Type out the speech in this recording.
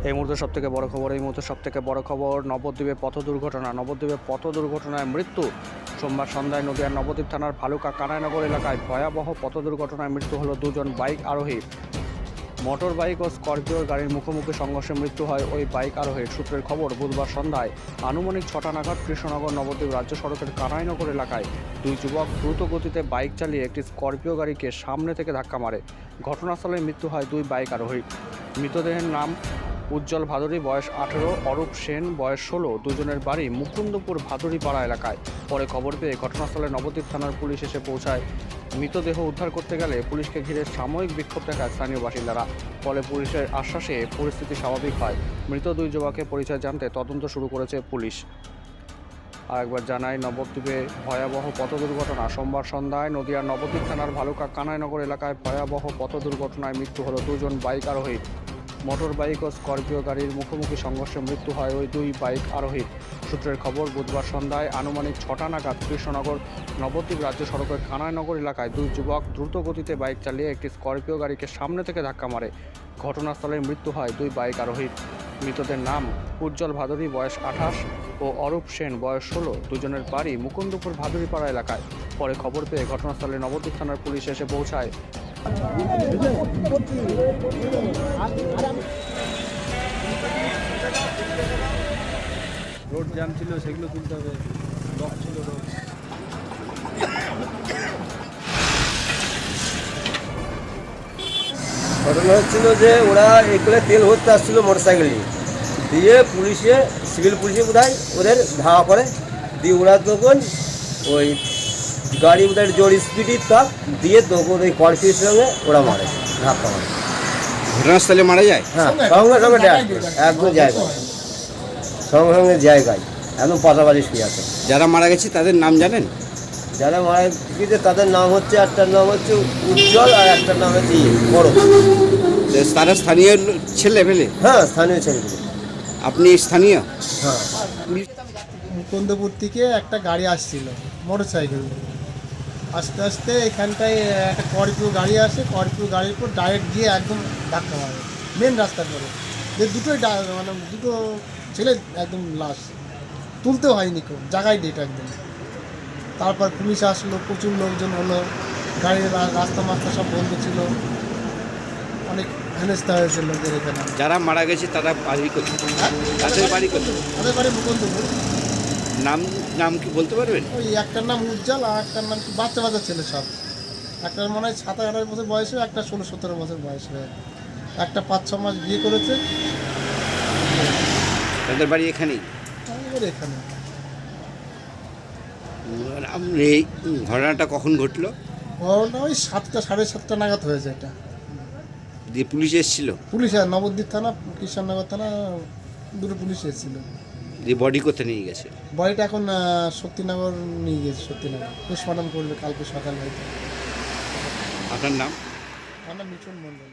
এই মুহূর্তে সবথেকে বড় খবর নবদ্বীপে পথ দুর্ঘটনায় মৃত্যু। সোমবার সন্ধ্যায় নদিয়ার নবদ্বীপ থানার ভালুকা কানাইনগর এলাকায় ভয়াবহ পথ দুর্ঘটনায় মৃত্যু হলো দুজন বাইক আরোহী। মোটর বাইক ও স্করপিওর গাড়ির মুখোমুখি সংঘর্ষে মৃত্যু হয় ওই বাইক আরোহীর। সূত্রের খবর, বুধবার সন্ধ্যায় আনুমানিক 6টা নাগাদ কৃষ্ণনগর নবদ্বীপ রাজ্য সড়কের কানাইনগর এলাকায় দুই যুবক দ্রুত গতিতে বাইক চালিয়ে একটি স্করপিও গাড়িকে সামনে থেকে ধাক্কা মারে। ঘটনাস্থলে মৃত্যু হয় দুই বাইক আরোহীর। মৃতদেহের নাম উজ্জ্বল ভাদুরী, বয়স 18, অরূপ সেন, বয়স 16। দুজনের বাড়ি মুকুন্দপুর ভাদুরীপাড়া এলাকায়। পরে খবর পেয়ে ঘটনাস্থলে নবদ্বীপ থানার পুলিশ এসে পৌঁছায়। মৃতদেহ উদ্ধার করতে গেলে পুলিশকে ঘিরে সাময়িক বিক্ষোভ দেখায় স্থানীয় বাসিন্দারা। ফলে পুলিশের আশ্বাসে পরিস্থিতি স্বাভাবিক হয়। মৃত দুই যুবকের পরিচয় জানতে তদন্ত শুরু করেছে পুলিশ। আরেকবার জানাই, নবদ্বীপে ভয়াবহ পথ দুর্ঘটনা। সোমবার সন্ধ্যায় নদিয়ার নবদ্বীপ থানার ভালুকা কানাইনগর এলাকায় ভয়াবহ পথ দুর্ঘটনায় মৃত্যু হলো দুজন বাইক আরোহীর। মোটর বাইক ও স্করপিও গাড়ির মুখোমুখি সংঘর্ষে মৃত্যু হয় ওই দুই বাইক আরোহীর। সূত্রের খবর, বুধবার সন্ধ্যায় আনুমানিক 6টা নাগাদ কৃষ্ণনগর নবদ্বীপ রাজ্য সড়কের কানাইনগর এলাকায় দুই যুবক দ্রুত গতিতে বাইক চালিয়ে একটি স্করপিও গাড়িকে সামনে থেকে ধাক্কা মারে। ঘটনাস্থলে মৃত্যু হয় দুই বাইক আরোহীর। মৃতদের নাম উজ্জ্বল ভাদুরী, বয়স 28, ও অরূপ সেন, বয়স 16। দুজনের বাড়ি মুকুন্দপুর ভাদুরীপাড়া এলাকায়। পরে খবর পেয়ে ঘটনাস্থলে নবদ্বীপ থানার পুলিশ এসে পৌঁছায়। রোড জ্যাম ছিল, সেগুলো তুলতে হবে। ব্লক ছিল রোড। ঘটনা হচ্ছিল যে ওরা এগুলো তেল ভরতে আসছিল মোটরসাইকেল নিয়ে, দিয়ে সিভিল পুলিশে বোধহয় ওদের ধাওয়া করে। দিয়ে ওরা তখন ওই গাড়ি বোধহয় জোর স্পিডে তাপ দিয়ে তখন ওই কনফিউজ সঙ্গে ওরা মারে, ধাক্কা মারে। ঘটনাস্থলে মারা যায়? হ্যাঁ, সঙ্গে সঙ্গে একদম জায়গায়, সঙ্গে জায়গায় একদম পাশাপাশি শুয়ে আছে। যারা মারা গেছে তাদের নাম জানেন? যারা মারা গেছে তাদের নাম হচ্ছে, একটার নাম হচ্ছে উজ্জ্বল আর একটার নাম হচ্ছে অরূপ। তারা স্থানীয় ছেলে ফেলে? হ্যাঁ, স্থানীয় ছেলেগুলো। আপনি স্থানীয়? হ্যাঁ। মুকুন্দপুর থেকে একটা গাড়ি আসছিল মোটর সাইকেল, আস্তে আস্তে এখানটায় একটা স্করপিও গাড়ি আসে। স্করপিও গাড়ির উপর ডাইরেক্ট গিয়ে একদম ধাক্কা মারে মেন রাস্তার পরে। যে মানে দুটো ছেলে একদম লাশ তুলতে হয়নি, খুব জায়গায় ডেট একদম। তারপর পুলিশ আসলো, প্রচুর লোকজন হলো, গাড়ির রাস্তা মাস্তা সব বন্ধ ছিল, অনেক হেনস্থা হয়েছে লোকের এখানে। যারা মারা গেছে তারা বাড়ি করছে? তাদের বাড়ি করছে? তাদের বাড়ি মুকুন্দপুর। নাম কি বলতে পারবেন? ওই একটার নাম উজ্জ্বল আর একটার নাম বাচ্চা ছেলে সব। একটার মনে হয় 7-8 বছর বয়সে, একটা 16-17 বছর বয়স হয়ে, একটা 5-6 মাস বিয়ে করেছে। তাদের বাড়ি এখানেই? এখানে। এই ঘটনাটা কখন ঘটলো? ঘটনা ওই 7টা, 7:30 নাগাদ হয়েছে এটা। দিয়ে পুলিশ এসেছিল? পুলিশ আর নবদ্বীপ থানা, কৃষ্ণনগর থানা, দুটো পুলিশ এসেছিল। দিয়ে বডি কোথায় নিয়ে গেছে? বডিটা এখন শক্তিনগর নিয়ে গেছে। শক্তিনগর পোস্টমর্টম করবে কালকে সকাল হয়তো। আপনার নাম? আমার নাম মিঠুন মণ্ডল।